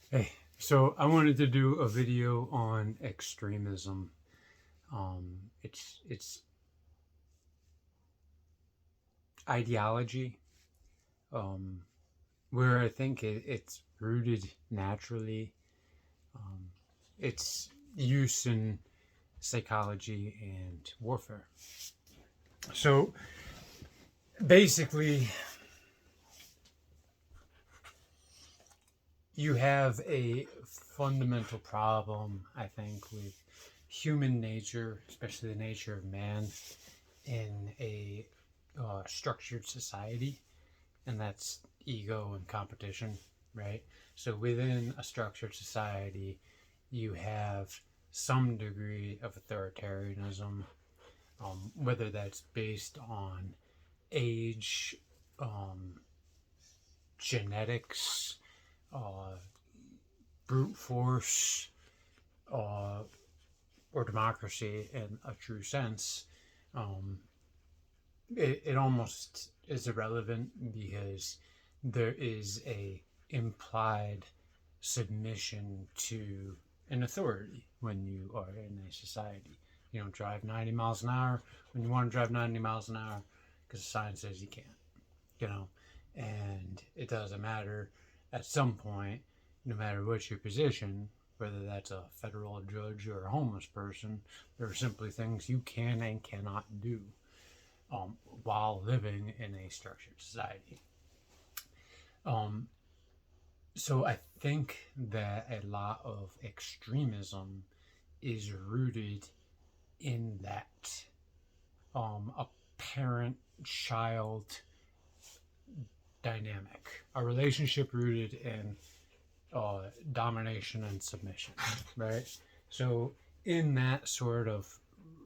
Hey, so I wanted to do a video on extremism. It's ideology, um, where I think it's rooted naturally. Um, it's use in psychology and warfare. So basically, you have a fundamental problem, I think, with human nature, especially the nature of man in a structured society, and that's ego and competition, right? So within a structured society, you have some degree of authoritarianism, whether that's based on age, um, genetics, uh, brute force, uh, or democracy in a true sense. Um, it almost is irrelevant because there is a implied submission to an authority when you are in a society. You don't drive 90 miles an hour when you want to drive 90 miles an hour because the sign says you can't, you know. And it doesn't matter at some point, no matter what your position, whether that's a federal judge or a homeless person, there are simply things you can and cannot do while living in a structured society. Um, so I think that a lot of extremism is rooted in that a parent-child dynamic, a relationship rooted in domination and submission, right? So in that sort of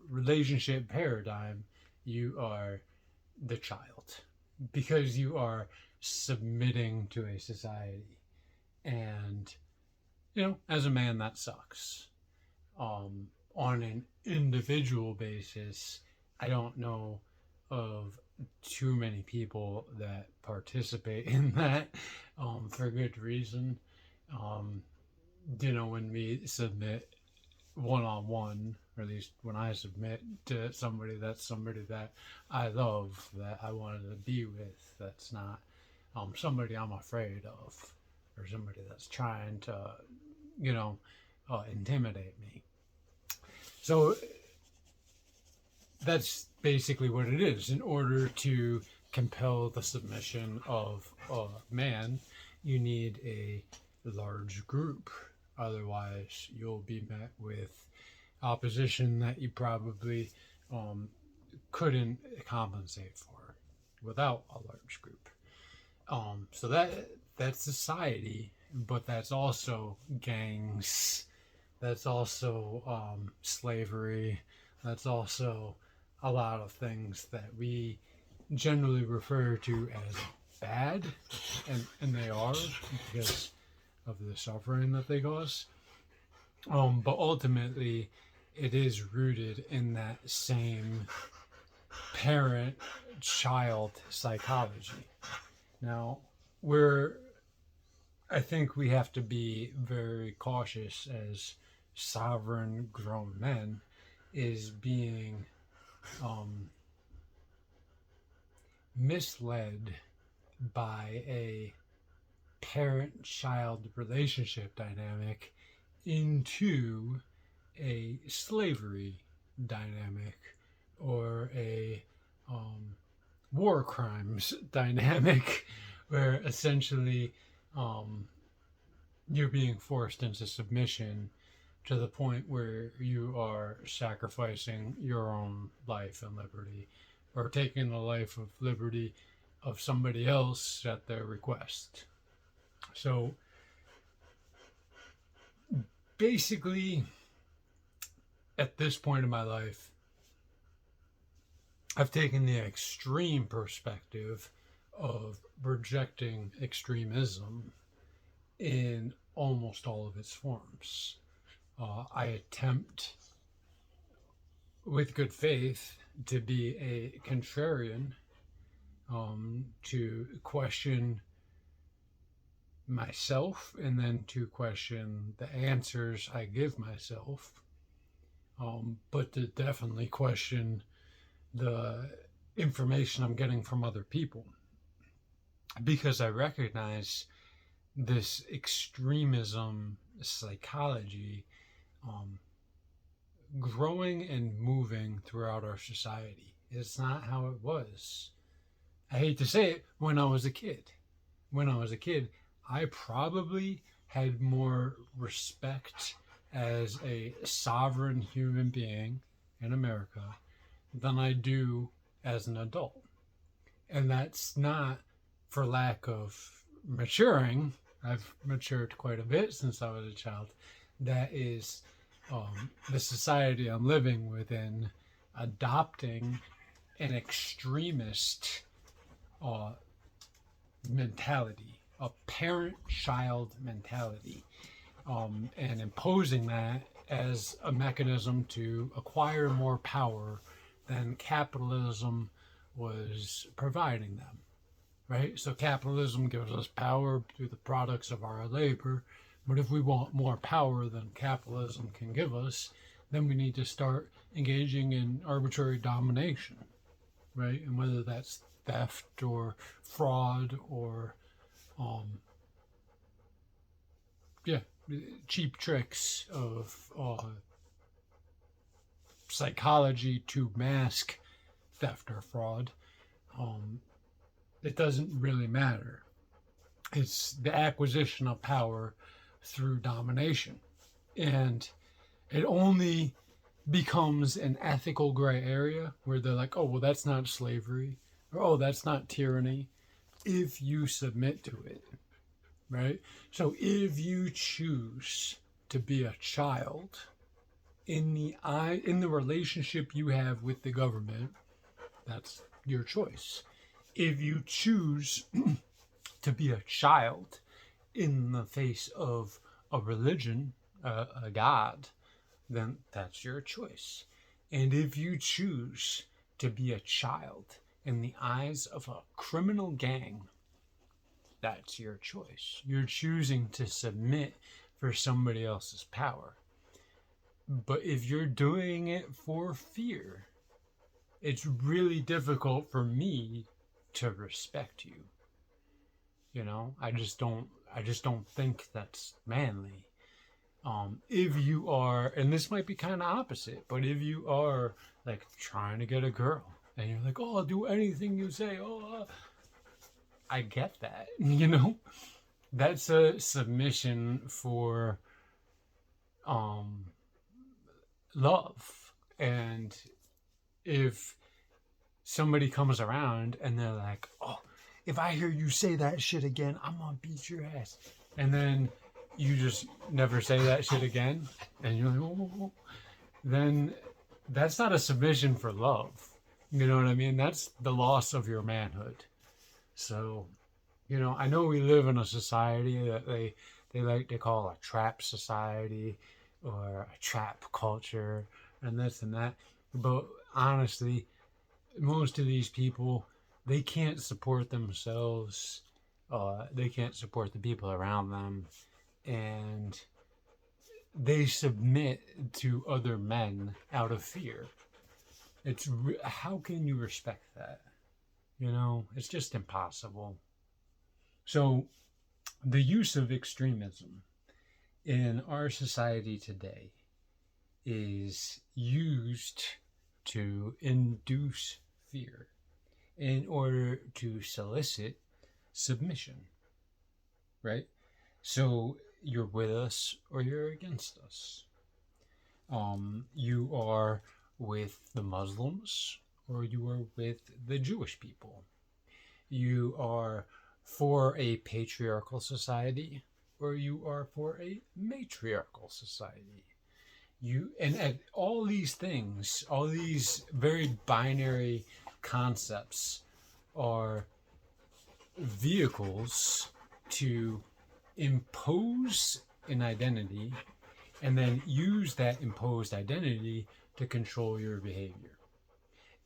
relationship paradigm, you are the child because you are submitting to a society. And, as a man, that sucks. On an individual basis, I don't know of too many people that participate in that for good reason. Um, when we submit one on one, or at least when I submit to somebody, that's somebody that I love, that I wanted to be with, that's not somebody I'm afraid of, or somebody that's trying to, you know, intimidate me. So that's basically what it is. In order to compel the submission of a man, you need a large group. Otherwise, you'll be met with opposition that you probably um, couldn't compensate for without a large group. So that's society, but that's also gangs. That's also slavery. That's also a lot of things that we generally refer to as bad, and they are because of the suffering that they cause. But ultimately, it is rooted in that same parent child psychology. Now, we're I think we have to be very cautious as sovereign grown men is being um, misled by a parent child relationship dynamic into a slavery dynamic or a war crimes dynamic where essentially um, you're being forced into submission to the point where you are sacrificing your own life and liberty or taking the life of liberty of somebody else at their request. So basically, at this point in my life, I've taken the extreme perspective of rejecting extremism in almost all of its forms. I attempt, with good faith, to be a contrarian, to question myself, and then to question the answers I give myself, but to definitely question the information I'm getting from other people, because I recognize this extremism psychology growing and moving throughout our society. It's not how it was. I hate to say it, when I was a kid. When I was a kid, I probably had more respect as a sovereign human being in America than I do as an adult. And that's not for lack of maturing. I've matured quite a bit since I was a child. That is the society I'm living within, adopting an extremist mentality, a parent-child mentality, and imposing that as a mechanism to acquire more power than capitalism was providing them, right? So capitalism gives us power through the products of our labor, but if we want more power than capitalism can give us, then we need to start engaging in arbitrary domination, right? And whether that's theft or fraud or cheap tricks of psychology to mask theft or fraud, it doesn't really matter. It's the acquisition of power through domination. And it only becomes an ethical gray area where they're like, oh, well, that's not slavery, or oh, that's not tyranny, if you submit to it, right? So if you choose to be a child in the relationship you have with the government, that's your choice. If you choose to be a child in the face of a religion, a God, then that's your choice. And if you choose to be a child in the eyes of a criminal gang, that's your choice. You're choosing to submit for somebody else's power. But if you're doing it for fear, it's really difficult for me to respect you. You know, I just don't think that's manly. If you are, and this might be kind of opposite, but if you are like trying to get a girl and you're like, oh, I'll do anything you say, I get that, you know, that's a submission for love. And if somebody comes around and they're like, oh, if I hear you say that shit again, I'm gonna beat your ass, and then you just never say that shit again, and you're like, oh, then that's not a submission for love. You know what I mean? That's the loss of your manhood. So, you know, I know we live in a society that they like to call a trap society or a trap culture and this and that. But honestly, most of these people, they can't support themselves. They can't support the people around them. And they submit to other men out of fear. How can you respect that? You know, it's just impossible. So the use of extremism in our society today is used to induce fear in order to solicit submission, right? So you're with us or you're against us. You are with the Muslims or you are with the Jewish people. You are for a patriarchal society or you are for a matriarchal society. And all these things, all these very binary concepts are vehicles to impose an identity and then use that imposed identity to control your behavior.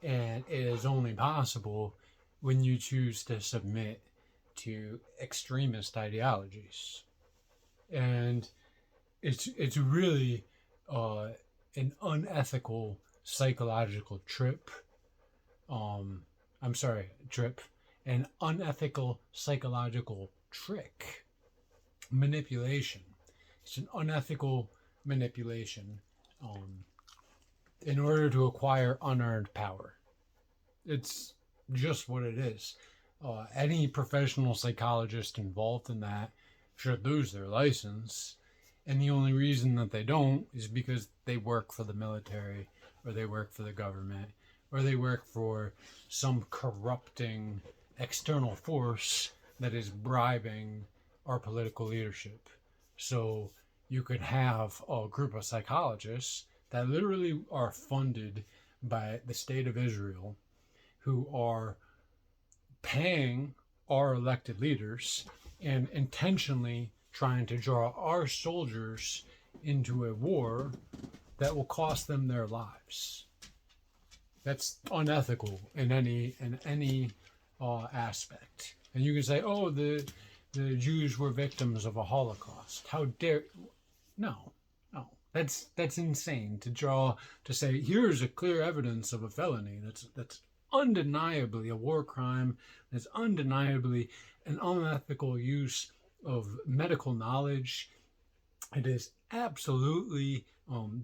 And it is only possible when you choose to submit to extremist ideologies. And it's really an unethical psychological trip. An unethical psychological trick. Manipulation. It's an unethical manipulation in order to acquire unearned power. It's just what it is. Any professional psychologist involved in that should lose their license. And the only reason that they don't is because they work for the military, or they work for the government, or they work for some corrupting external force that is bribing our political leadership. So you could have a group of psychologists that literally are funded by the state of Israel, who are paying our elected leaders and intentionally trying to draw our soldiers into a war that will cost them their lives. That's unethical in any aspect. And you can say, "Oh, the Jews were victims of a Holocaust. How dare?" No. That's insane to say here's a clear evidence of a felony. That's undeniably a war crime. That's undeniably an unethical use of medical knowledge. It is absolutely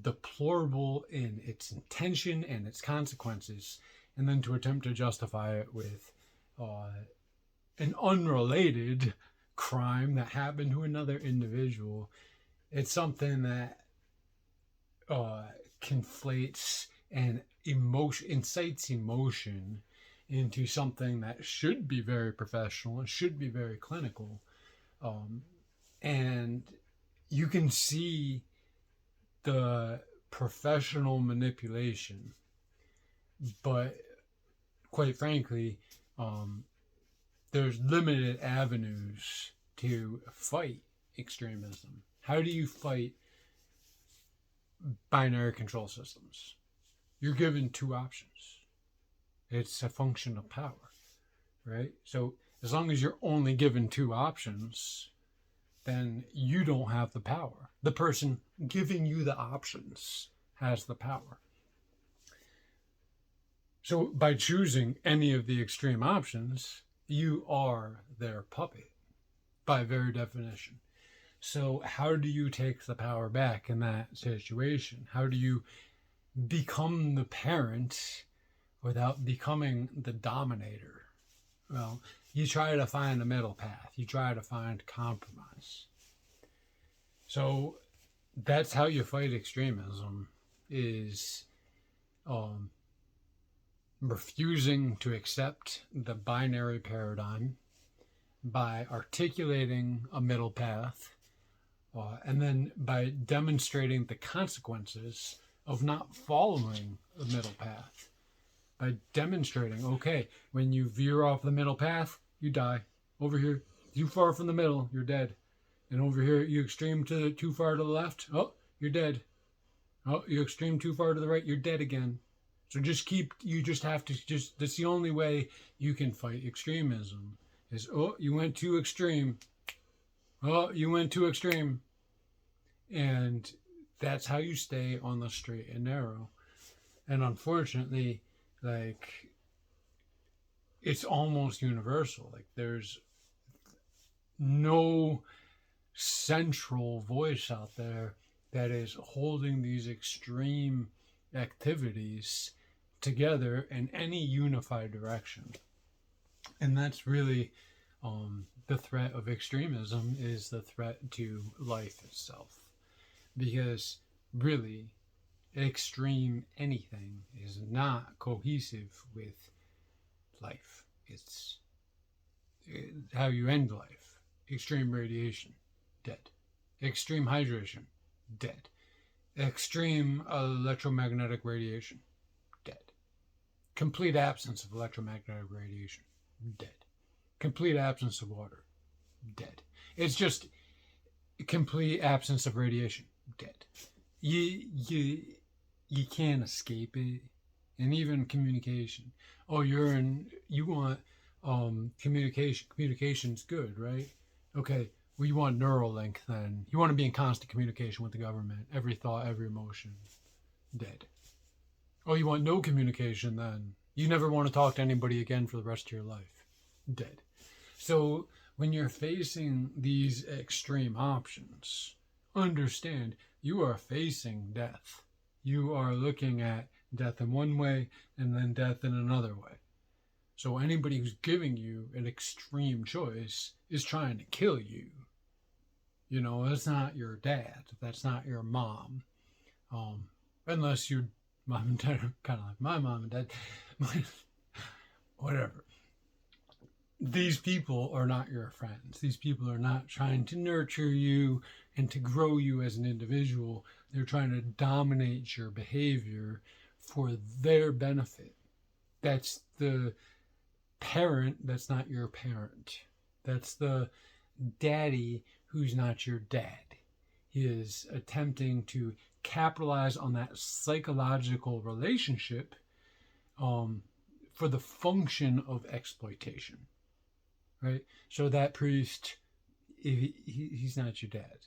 deplorable in its intention and its consequences, and then to attempt to justify it with an unrelated crime that happened to another individual. It's something that conflates and incites emotion into something that should be very professional and should be very clinical. And you can see the professional manipulation, but quite frankly, there's limited avenues to fight extremism. How do you fight binary control systems? You're given two options. It's a function of power, right? So as long as you're only given two options, then you don't have the power. The person giving you the options has the power. So by choosing any of the extreme options, you are their puppet by very definition. So how do you take the power back in that situation? How do you become the parent without becoming the dominator? Well, you try to find a middle path. You try to find compromise. So that's how you fight extremism, is refusing to accept the binary paradigm by articulating a middle path, and then by demonstrating the consequences of not following the middle path. By demonstrating, okay, when you veer off the middle path, you die. Over here, too far from the middle, you're dead. And over here, you extreme too far to the left, oh, you're dead. Oh, you extreme too far to the right, you're dead again. So that's the only way you can fight extremism, is, oh, you went too extreme. Oh, you went too extreme. And that's how you stay on the straight and narrow. And unfortunately, it's almost universal. There's no central voice out there that is holding these extreme activities together in any unified direction. And that's really the threat of extremism, is the threat to life itself. Because really, extreme anything is not cohesive with life. It's how you end life. Extreme radiation, dead. Extreme hydration, dead. Extreme electromagnetic radiation, dead. Complete absence of electromagnetic radiation, dead. Complete absence of water, dead. It's just complete absence of radiation, dead. You can't escape it. And even communication. Oh, you want Communication's good, right? Okay, well, you want Neuralink then. You want to be in constant communication with the government. Every thought, every emotion, dead. Oh, you want no communication then. You never want to talk to anybody again for the rest of your life. Dead. So when you're facing these extreme options, understand you are facing death. You are looking at death in one way and then death in another way. So anybody who's giving you an extreme choice is trying to kill you. You know, that's not your dad. That's not your mom. Unless your mom and dad are kind of like my mom and dad. Whatever. These people are not your friends. These people are not trying to nurture you and to grow you as an individual. They're trying to dominate your behavior for their benefit. That's the parent that's not your parent. That's the daddy who's not your dad. He is attempting to capitalize on that psychological relationship for the function of exploitation, right? So that priest, he's not your dad.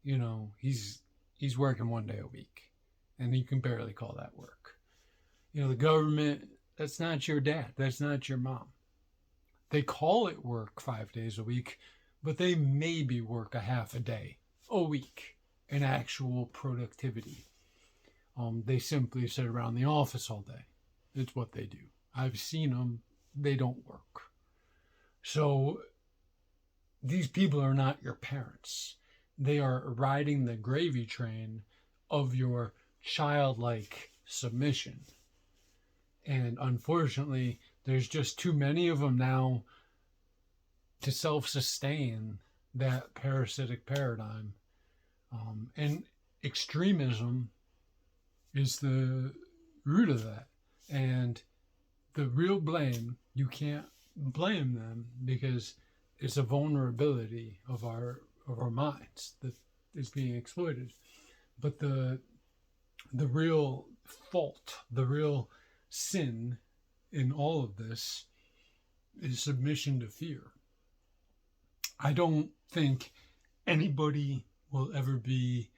You know, he's working 1 day a week, and you can barely call that work. You know, the government, that's not your dad. That's not your mom. They call it work 5 days a week, but they maybe work a half a day a week in actual productivity. They simply sit around the office all day. It's what they do. I've seen them. They don't work. So these people are not your parents. They are riding the gravy train of your childlike submission. And unfortunately, there's just too many of them now to self-sustain that parasitic paradigm. And extremism is the root of that. And the real blame, you can't blame them because it's a vulnerability of our minds that is being exploited. But the real fault, the real sin in all of this is submission to fear. I don't think anybody will ever be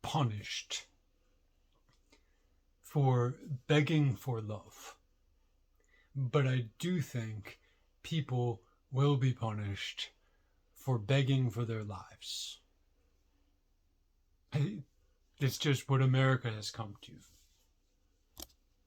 punished for begging for love. But I do think people will be punished for begging for their lives. It's just what America has come to.